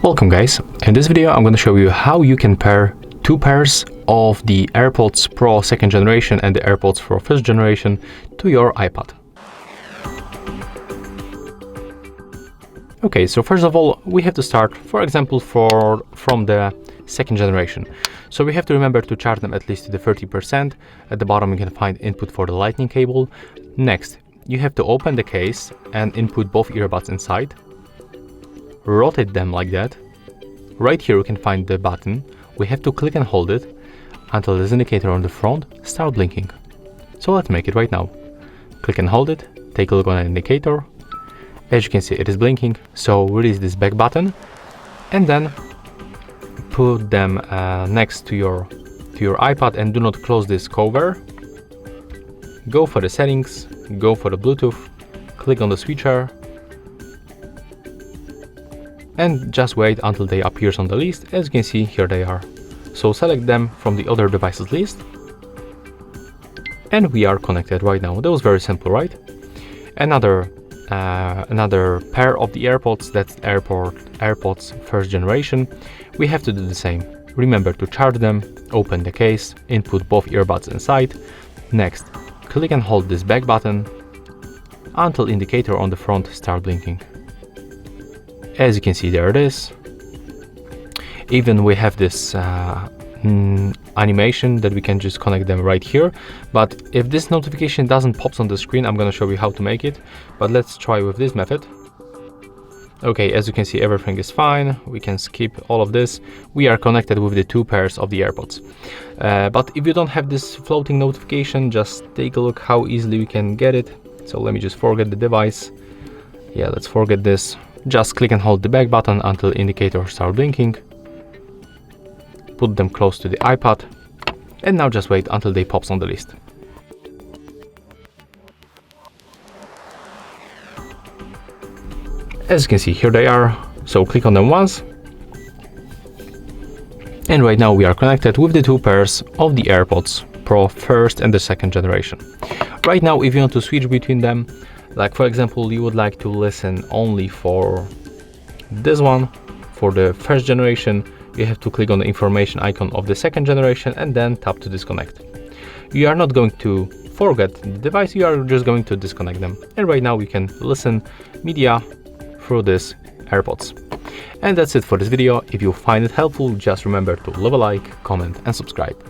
Welcome guys, in this video I'm going to show you how you can pair two pairs of the AirPods Pro 2nd generation and the AirPods Pro 1st generation to your iPad. Okay, so first of all we have to start, for example, from the 2nd generation. So we have to remember to charge them at least to the 30%. At the bottom you can find input for the lightning cable. Next, you have to open the case and input both earbuds inside. Rotate them like that. Right here we can find the button. We have to click and hold it until this indicator on the front starts blinking. So let's make it right now. Click and hold it, take a look on the indicator. As you can see, it is blinking, so release this back button and then put them next to your iPad and do not close this cover. Go for the settings, go for the Bluetooth, click on the switcher and just wait until they appear on the list. As you can see, here they are. So select them from the other devices list and we are connected right now. That was very simple, right? Another pair of the AirPods, that's AirPods 1st generation. We have to do the same. Remember to charge them, open the case, input both earbuds inside. Next, click and hold this back button until indicator on the front start blinking. As you can see, there it is. Even we have this animation that we can just connect them right here. But if this notification doesn't pop on the screen, I'm going to show you how to make it. But let's try with this method. Okay, as you can see, everything is fine. We can skip all of this. We are connected with the two pairs of the AirPods. But if you don't have this floating notification, just take a look how easily we can get it. So let me just forget the device. Yeah, let's forget this. Just click and hold the back button until indicator start blinking. Put them close to the iPad and now just wait until they pops on the list. As you can see, here they are. So click on them once. And right now we are connected with the two pairs of the AirPods Pro 1st and the 2nd generation. Right now, if you want to switch between them, like for example, you would like to listen only for this one, for the 1st generation, you have to click on the information icon of the 2nd generation and then tap to disconnect. You are not going to forget the device, you are just going to disconnect them. And right now we can listen media through this AirPods. And that's it for this video. If you find it helpful, just remember to leave a like, comment and subscribe.